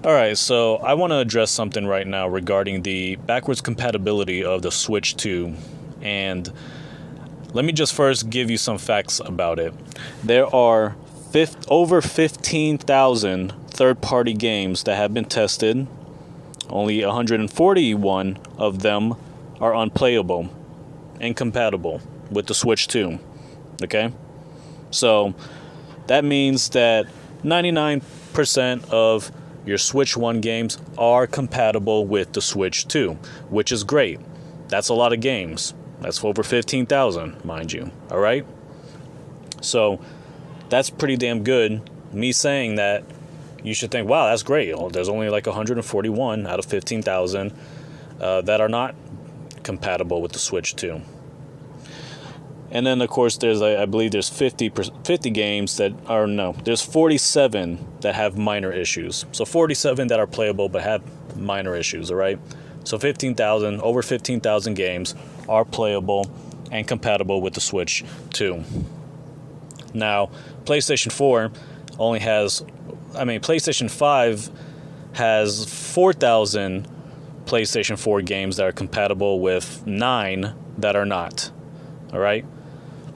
Alright, so I want to address something right now regarding the backwards compatibility of the Switch 2. And let me just first give you some facts about it. There are over 15,000 third-party games that have been tested. Only 141 of them are unplayable, incompatible with the Switch 2. Okay? So that means that 99% of your Switch 1 games are compatible with the Switch 2, which is great. That's a lot of games. That's over 15,000, mind you. All right? So that's pretty damn good. Me saying that, you should think, wow, that's great. There's only like 141 out of 15,000 that are not compatible with the Switch 2. And then, of course, I believe there's 50 games that are, there's 47 that have minor issues. So 47 that are playable but have minor issues, all right? So over 15,000 games are playable and compatible with the Switch 2. Now, PlayStation 5 has 4,000 PlayStation 4 games that are compatible with 9 that are not, all right?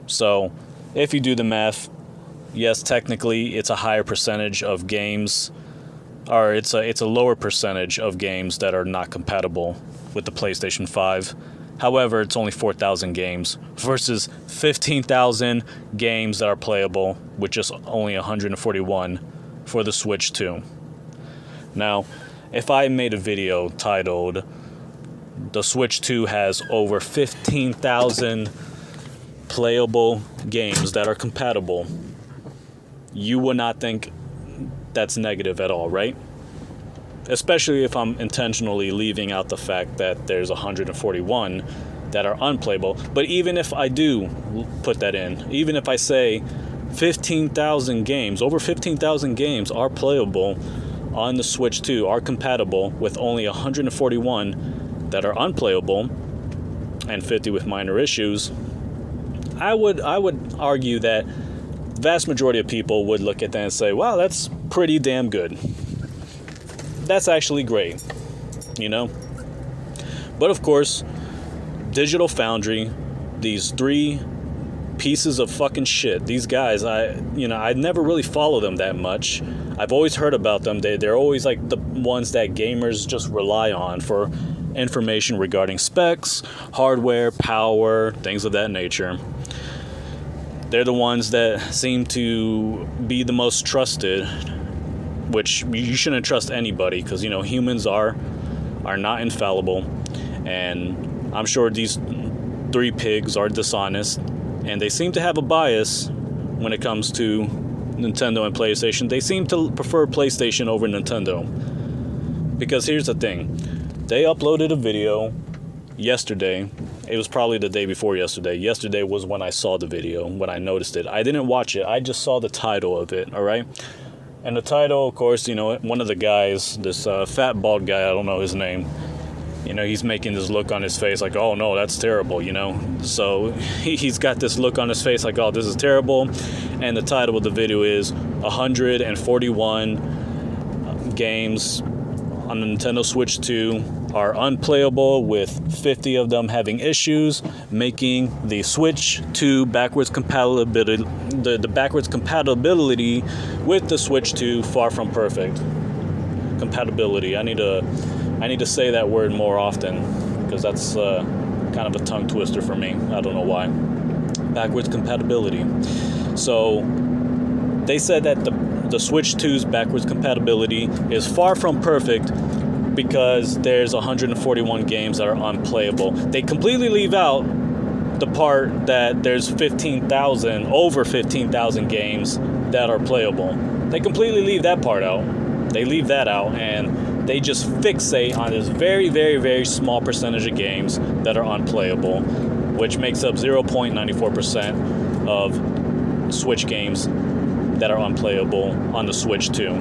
So, if you do the math, yes, technically it's a higher percentage of games, or it's a lower percentage of games that are not compatible with the PlayStation 5. However, it's only 4,000 games versus 15,000 games that are playable, with just only 141 for the Switch 2. Now, if I made a video titled, "The Switch 2 has over 15,000 playable games that are compatible," you would not think that's negative at all, right? Especially if I'm intentionally leaving out the fact that there's 141 that are unplayable. But even if I do put that in, even if I say 15,000 games, over 15,000 games are playable on the Switch 2, are compatible with only 141 that are unplayable and 50 with minor issues, I would argue that the vast majority of people would look at that and say, wow, that's pretty damn good. That's actually great, But of course, Digital Foundry, these three pieces of fucking shit, these guys, I never really follow them that much. I've always heard about them. They're always like the ones that gamers just rely on for information regarding specs, hardware, power, things of that nature. They're the ones that seem to be the most trusted, which you shouldn't trust anybody because, humans are not infallible. And I'm sure these three pigs are dishonest, and they seem to have a bias when it comes to Nintendo and PlayStation. They seem to prefer PlayStation over Nintendo. Because here's the thing. They uploaded a video yesterday. It was probably the day before yesterday. Yesterday was when I saw the video, when I noticed it. I didn't watch it. I just saw the title of it, all right? And the title, of course, one of the guys, this fat bald guy, I don't know his name, he's making this look on his face like, oh no, that's terrible, So he's got this look on his face like, oh, this is terrible. And the title of the video is 141 games on the Nintendo Switch 2 are unplayable, with 50 of them having issues, making the Switch 2 backwards compatibility, the backwards compatibility with the Switch 2 far from perfect. Compatibility. I need to say that word more often because that's kind of a tongue twister for me. I don't know why. Backwards compatibility. So they said that the Switch 2's backwards compatibility is far from perfect because there's 141 games that are unplayable. They completely leave out the part that there's over 15,000 games that are playable. They completely leave that part out. They leave that out, and they just fixate on this very, very, very small percentage of games that are unplayable, which makes up 0.94% of Switch games that are unplayable on the Switch 2.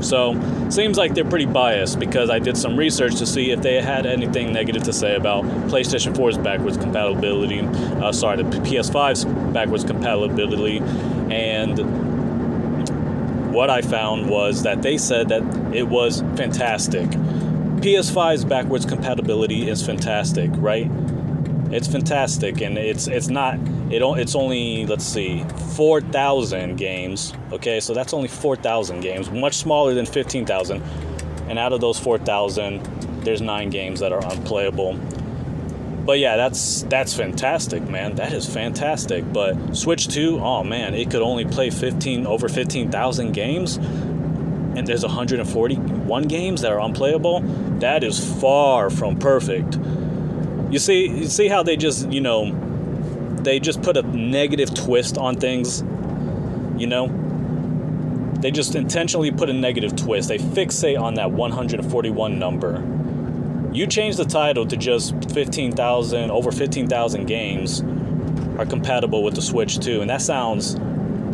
So, seems like they're pretty biased because I did some research to see if they had anything negative to say about PlayStation 4's backwards compatibility, the PS5's backwards compatibility, and what I found was that they said that it was fantastic. PS5's backwards compatibility is fantastic, right? It's fantastic, and it's only, let's see, 4,000 games. Okay, so that's only 4,000 games, much smaller than 15,000. And out of those 4,000, there's 9 games that are unplayable. But yeah, that's fantastic, man. That is fantastic. But Switch 2, oh man, it could only play over 15,000 games, and there's 141 games that are unplayable. That is far from perfect. You see how they just, they just put a negative twist on things, They just intentionally put a negative twist. They fixate on that 141 number. You change the title to just over 15,000 games are compatible with the Switch 2, and that sounds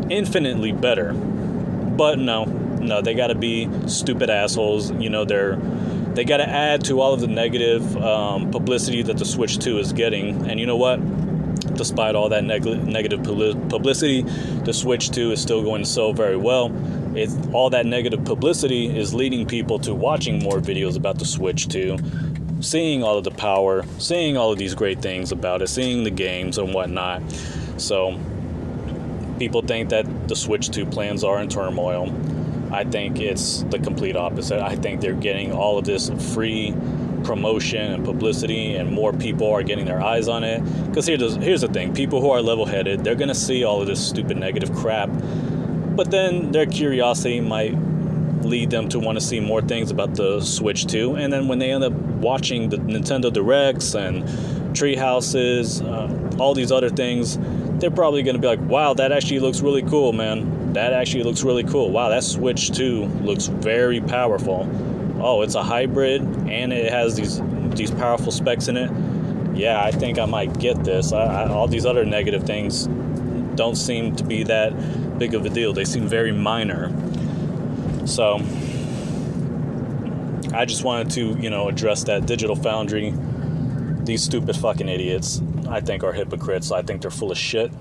infinitely better. But no, they gotta be stupid assholes. They gotta add to all of the negative publicity that the Switch 2 is getting. And you know what? Despite all that negative publicity, the Switch 2 is still going to sell very well. All that negative publicity is leading people to watching more videos about the Switch 2, seeing all of the power, seeing all of these great things about it, seeing the games and whatnot. So people think that the Switch 2 plans are in turmoil. I think it's the complete opposite. I think they're getting all of this free promotion and publicity, and more people are getting their eyes on it. Because here's the thing. People who are level-headed, they're going to see all of this stupid negative crap, but then their curiosity might lead them to want to see more things about the Switch 2. And then when they end up watching the Nintendo Directs and Treehouses, all these other things, they're probably going to be like, wow, that actually looks really cool, man. That actually looks really cool. Wow, that Switch 2 looks very powerful. Oh, it's a hybrid, and it has these powerful specs in it. Yeah, I think I might get this. All these other negative things don't seem to be that big of a deal. They seem very minor. So I just wanted to, address that. Digital Foundry, these stupid fucking idiots, I think are hypocrites. I think they're full of shit.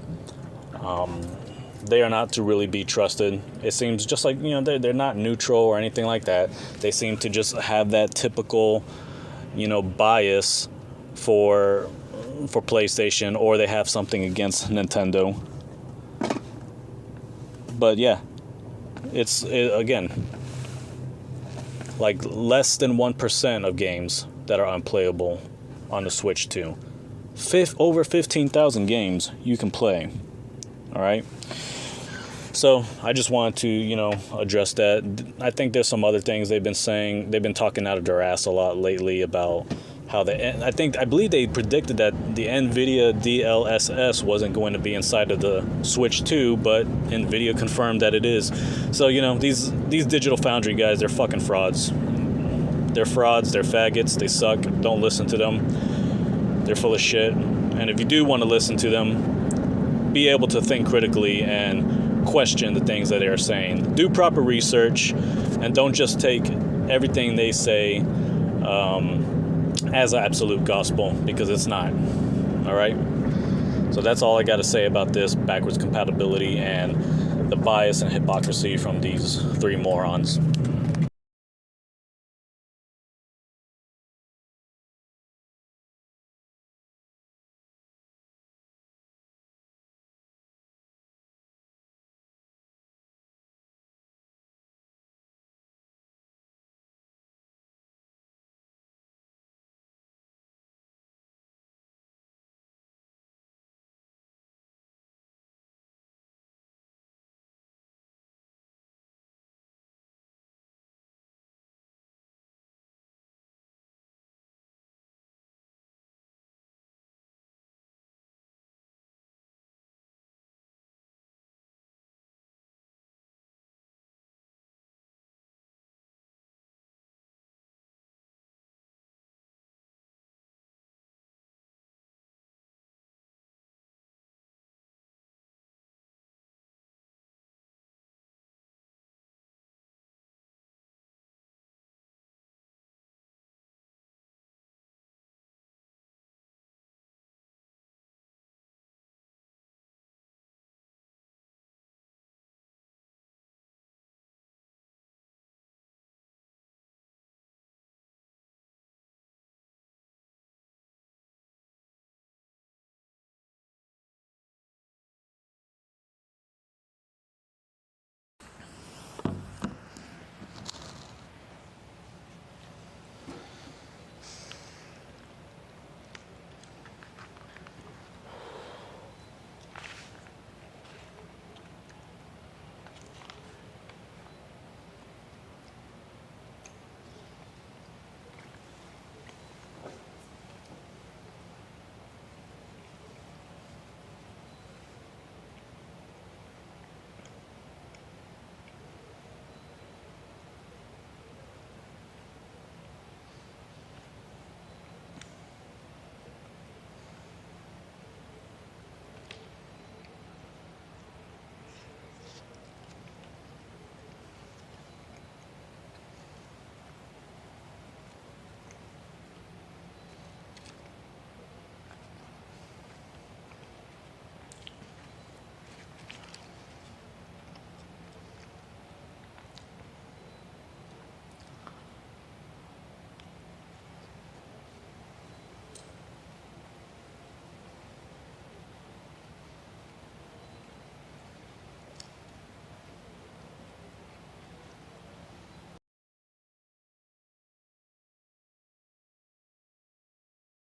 They are not to really be trusted. It seems just like, they're not neutral or anything like that. They seem to just have that typical, bias for PlayStation, or they have something against Nintendo. But yeah, again, like less than 1% of games that are unplayable on the Switch 2. Over 15,000 games you can play. All right. So I just wanted to, address that. I think there's some other things they've been saying. They've been talking out of their ass a lot lately about how I believe they predicted that the NVIDIA DLSS wasn't going to be inside of the Switch 2, but NVIDIA confirmed that it is. So, these Digital Foundry guys, they're fucking frauds. They're frauds, they're faggots, they suck. Don't listen to them. They're full of shit. And if you do want to listen to them, be able to think critically and question the things that they are saying. Do proper research, and don't just take everything they say as absolute gospel, because it's not. All right? So that's all I got to say about this backwards compatibility and the bias and hypocrisy from these 3 morons.